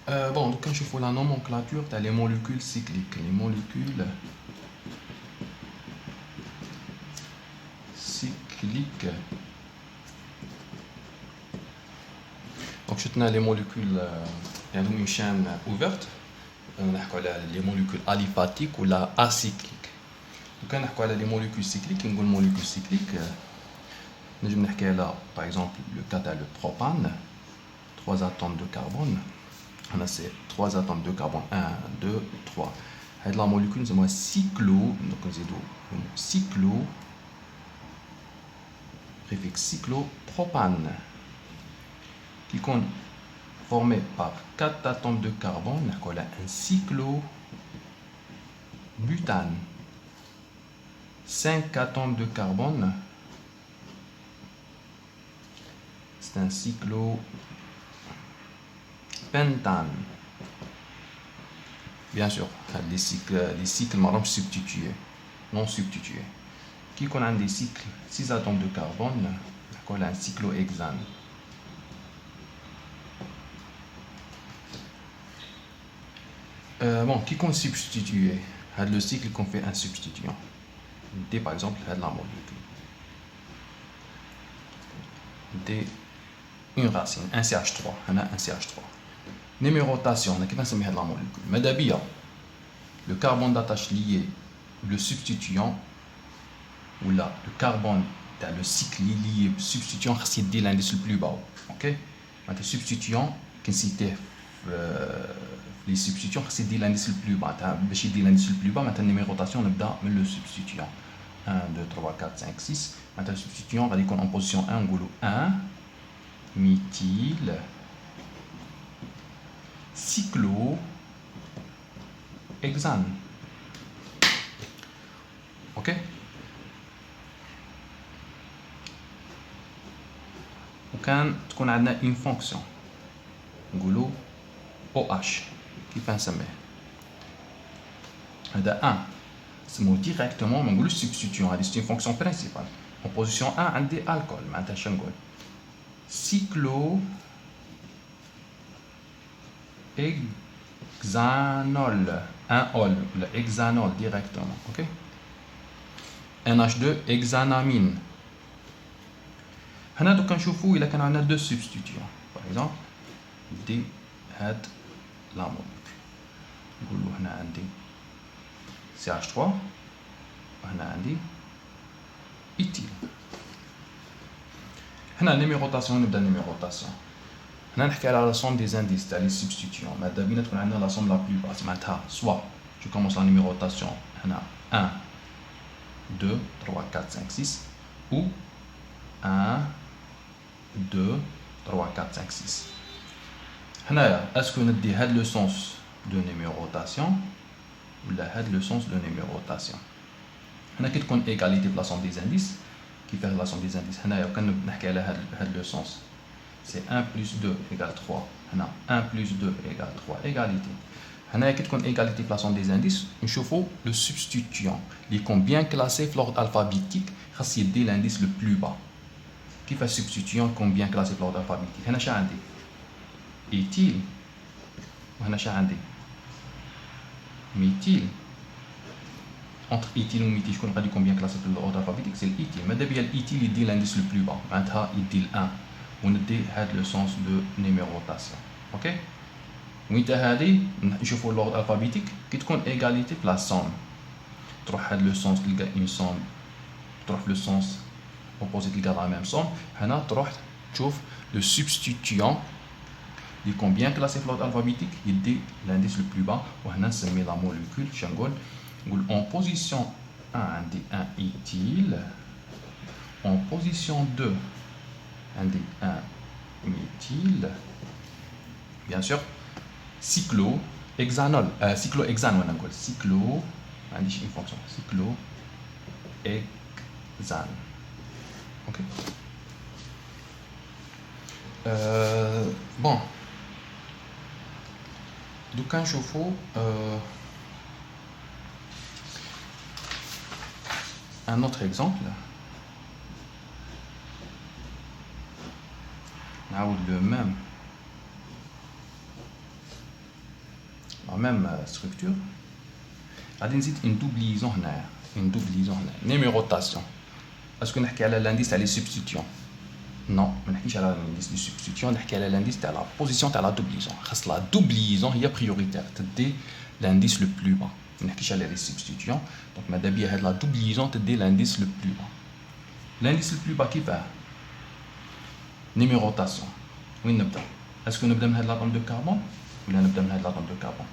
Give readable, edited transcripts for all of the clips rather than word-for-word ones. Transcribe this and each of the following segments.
Bon, donc quand je fais la nomenclature, tu as les molécules cycliques. Les molécules cycliques. Donc, je tenais les molécules, il y a une chaîne ouverte. On a les molécules aliphatiques ou la acycliques. Donc, on a les molécules cycliques. Une molécule cyclique, nous avons par exemple le cas de le propane, 3 atomes de carbone. On a ces 3 atomes de carbone, 1, 2, 3. Et la molécule, nous avons cyclo, donc nous avons cyclo, préfixe cyclopropane, qui est formé par 4 atomes de carbone, on a un cyclobutane. 5 atomes de carbone, c'est un cyclopentane. Bien sûr, les cycles substitués, non substitués. Qui a des cycles, 6 atomes de carbone, on a un cyclohexane. Bon, qui qu'on substitué, le cycle qu'on fait un substituant. D par exemple, la molécule. D, une racine, un CH3, on a un CH3. Numérotation, on a qui va se mettre la molécule. Mais d'abord, le carbone d'attache lié, le substituant, ou là, le carbone, le cycle lié, substituant, c'est l'indice le plus bas. Ok? Le substituant, qui cite les substituants, c'est l'indice le plus bas. Si c'est l'indice le plus bas, maintenant, la numérotation, on a le substituant. 1, 2, 3, 4, 5, 6. Maintenant, le substituant, on va dire en position 1, on a 1, méthyle, cyclohexane. Ok? وكان تكون عندنا une fonction نقولوا OH كيف نسميه هذا 1 نسموه directement ما نقولوش substituant هذه c'est une fonction principale en position 1 عندي alcool معناتها شنو نقول cyclohexanol un ol ولا hexanol directement ok NH2 hexanamine. هنا دوك نشوفوا الا كان عندنا دو سبستيتيون باغ اكزومبل دي هاد لا موليكول نقولوا هنا عندي CH3 وهنا عندي ايتيل. هنا نيميروطاسيون نبدا نيميروطاسيون. هنا نحكي على لا سوم دي زانديس تاع لي سبستيتيون ماذا بينا تكون عندنا لا سوم لا بلو باس معناتها سوا جو كومونس لا نيميروطاسيون هنا 1 2 3 4 5 6 ou 1 2 3 4 5 6 هنايا اسكو ندي هاد لو سونس دو نيميروطاسيون ولا هاد لو سونس دو نيميروطاسيون. هنا كي تكون ايغاليتي في لا سوم دي زانديس كيفاه لا سوم دي زانديس هنايا كان نحكي على هاد لو سونس سي 1 بلس 2 ايغال 3 هنا 1 بلس 2 ايغال 3 ايغاليتي. هنايا كي تكون ايغاليتي في لا سوم دي زانديس نشوفوا لو سبستيتيون اللي يكون بيان كلاسي في لوردر الفابيتيك خاص يدي لانديس لو بلو با. كيف السبستيتيون يكون بيان كلاسي في لوردر الفابيتيك. هنا شا عندي ايتيل وهنا شا عندي ميتيل. entre ايتيل و ميتيل شكون غادي يكون بيان كلاسي في لوردر الفابيتيك سي الايتيل. ماذا بيا الايتيل يدي لانديس لو بلو با معناتها يدي ال1 وندي هاد لو سونس دو نيميروطاسيون. اوكي وينتا هادي نشوفوا لوردر الفابيتيك كي تكون ايغاليتي في لا سوم تروح هاد لو سونس تلقى اون سوم تروح في لو سونس opposé تلقى la même somme. هنا تروح تشوف le substituant اللي يكون bien classé في l'ordre alphabétique يدي l'indice le plus bas. وهنا نسمي la molécule شنو نقول نقول en position 1 عندي 1 éthyle en position 2 عندي 1 méthyle bien sûr cyclohexanol cyclohexane وانا نقول cyclo ما عنديش une fonction cyclohexane. Ok. Bon. Donc quand je fais un autre exemple, là où le même même structure. غادي نزيد une doublison هنايا numérotation. est-ce que نحكي على l'indice تاع les substituants؟ non, ما نحكيش على l'indice du substituant, نحكي على l'indice تاع la position تاع la doublison. خاص la doublison هي prioritaire تدي l'indice le plus bas. ما نحكيش على les substituants. donc ماذا بيا هاد la doublison تدي l'indice le plus bas. l'indice le plus bas كيفاه؟ numérotation. وين نبدا؟ est-ce que نبدا من هاد l'atome de carbone ولا نبدا من هاد l'atome de carbone؟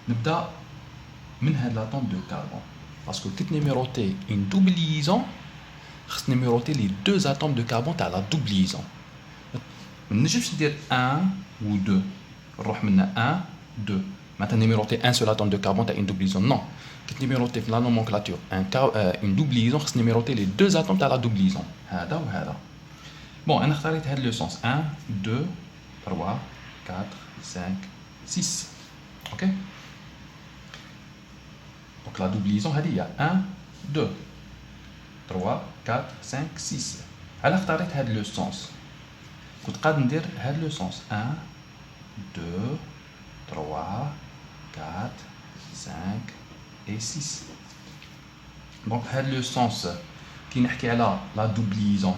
نبدا من هاد l'atome de carbone. parce que كي تنيميروتي une doublison خاص نيميروتي les deux atomes de carbone تاع la doublison. ما نجمش ندير 1 ou 2 نروح منا 1 2 معناتها نيميروتي un seul atome de carbone تاع une doublison. non, كي تنيميروتي في la nomenclature une doublison خاص نيميروتي les deux atomes تاع la doublison هذا وهذا. bon انا اختاريت هذا لو سونس 1 2 3 4 5 6. ok. donc la doublison هذه هي 1 2 3 4 5 6. على اختاريت هذا لو سونس كنت قادر ندير هذا لو سونس 1 2 3 4 5 et 6. donc هذا لو سونس كي نحكي على لا doublison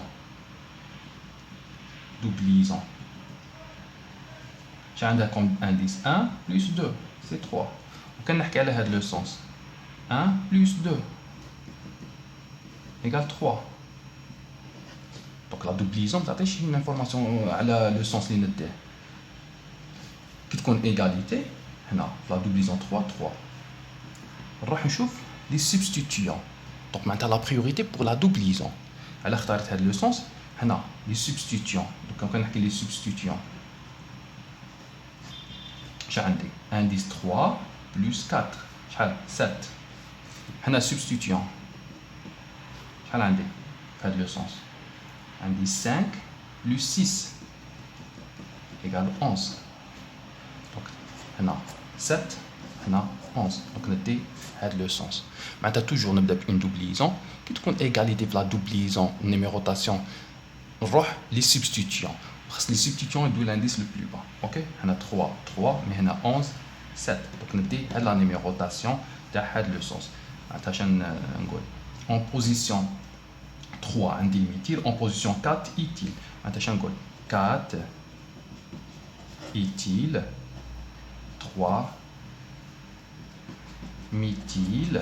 j'ai عندها comme indice 1 plus 2 c'est 3. وكان نحكي على هذا لو سونس 1 plus 2 égale 3. donc la doublison ما تعطيش une information على le sens اللي نديه. كي تكون égalité هنا la doublison 3 3 نروح نشوف les substituants. donc معناتها la priorité pour la doublison. على اختارت هذا le sens هنا les substituants. donc كان نحكي les substituants شحال عندي indice 3 plus 4 شحال 7. هنا substituant شحال عندي في هذا لو سونس عندي 5 plus 6 égale 11. donc هنا 7 هنا 11. donc ندي هذا لو سونس. معناتها توجور نبدا بون دوبليزون. كي تكون ايغاليتي في لا دوبليزون نيميروتاسيون نروح لي سبستيتيون. خاص لي سبستيتيون يدو لانديس لو بلو با. اوكي هنا 3 3 مي هنا 11 7. donc ندي هاد لا نيميروتاسيون تاع هاد لو سونس. معناتها شنو نقول en position 3 عندي ميثيل en position 4 éthyle. معناتها شنو نقول 4 éthyle 3 méthyle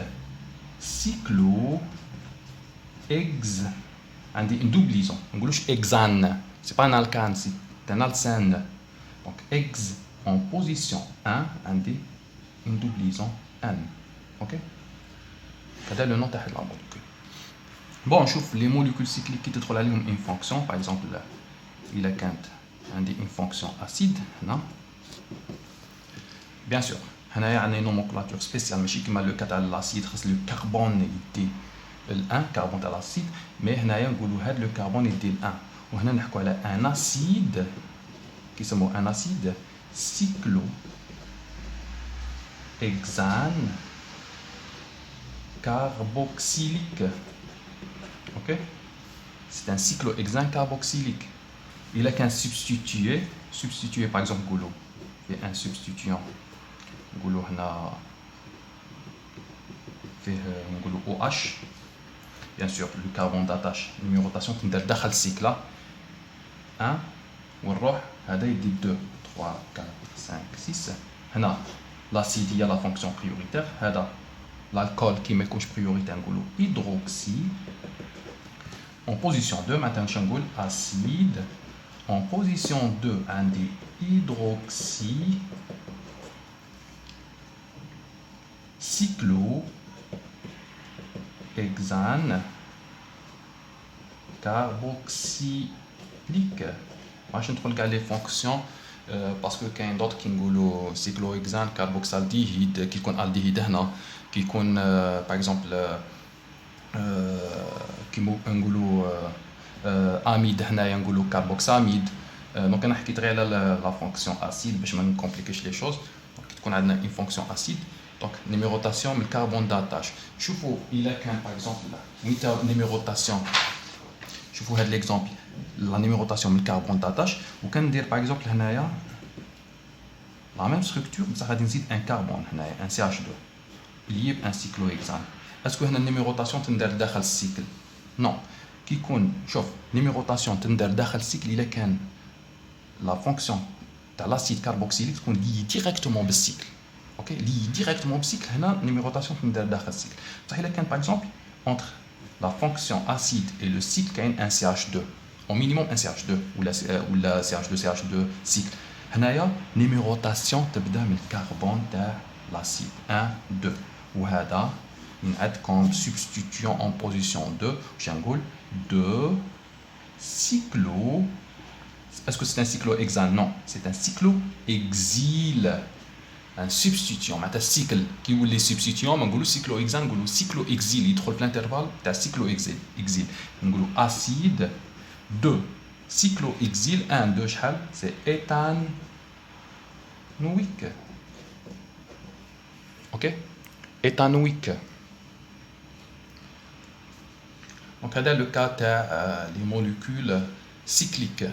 cyclo ex عندي une doublison. ما نقولوش hexane c'est pas un alkane c'est un alcène. donc ex en position 1 عندي une doublison n. ok. هذا لو نون تاع لا موليكول. بون نشوف لي موليكول سيكليك كي تدخل عليهم اون فونكسيون. باغ اكزومبل الا كانت عندي اون فونكسيون اسيد هنا بيان سور هنايا عندنا نومونكلاتور سبيسيال ماشي كيما لو كا تاع لاسيد خاص لو كربون يدي ال1 كربون تاع لاسيد. مي هنايا نقولوا هاد لو كربون يدي ال1. وهنا نحكوا على ان اسيد كيسموه ان اسيد سيكلو هكسان carboxylique. ok. c'est un cyclohexane carboxylique. il a qu'un substitué par exemple goulot et un substituant goulot هنا فيه نقولوا OH. bien sûr le carbone d'attache numérotation تندير داخل السيكله 1 ونروح هذا يدي 2 3 4 5 6. هنا l'acide هي la fonction prioritaire. هذا l'alcool qui me couche priorité نقولوا hydroxy. en position 2 maintenant نقول acide. en position 2 عندي hydroxy cyclohexane carboxylique. باش ندخل كاع لي فونكسيون باسكو كاين دوت كي نقولوا cyclohexane carboxaldehyde كي يكون الديهيد هنا كي يكون باغ اكزومبل كيما نقولوا اميد هنايا نقولوا كاربوكساميد. دونك انا حكيت غير على لا فونكسيون اسيد باش ما نكومبليكيش لي شوز. دونك تكون عندنا اون فونكسيون اسيد دونك نيميروتاسيون من الكربون داتاش. شوفوا الا كان باغ اكزومبل ميتا نيميروتاسيون شوفوا هاد ليكزومبل، لا نيميروطاسيون من الكربون داتاش، وكندير باغ اكزومبل هنايا La même structure, ça va dire un carbone, un CH2, lié à un cyclohexane. Est-ce que la numérotation est dans le cycle? Non. Qui compte, chauffe, numérotation est dans le cycle, il est la fonction de l'acide carboxylique est liée directement au cycle. Ok, liée directement au cycle, la numérotation est dans le cycle. Par exemple, entre la fonction acide et le cycle, il y a un CH2. Au minimum un CH2 ou la CH2, CH2 cycle. La numérotation تبدا من الكربون تاع l'acide 1 2 وهذا نعد comme substituant en position 2 je نقول 2 cyclo. Est-ce que c'est un cyclohexane? Non, c'est un cyclohexyle. Un substituant, un cycle qui ou les substituants, on dit cyclohexane, on dit cyclohexyle, il trouve l'intervalle de cyclohexyle. On dit acide 2 cyclohexyle 1 2 c'est éthanoïque. Ok, éthanoïque. Donc, c'est le cas des molécules cycliques.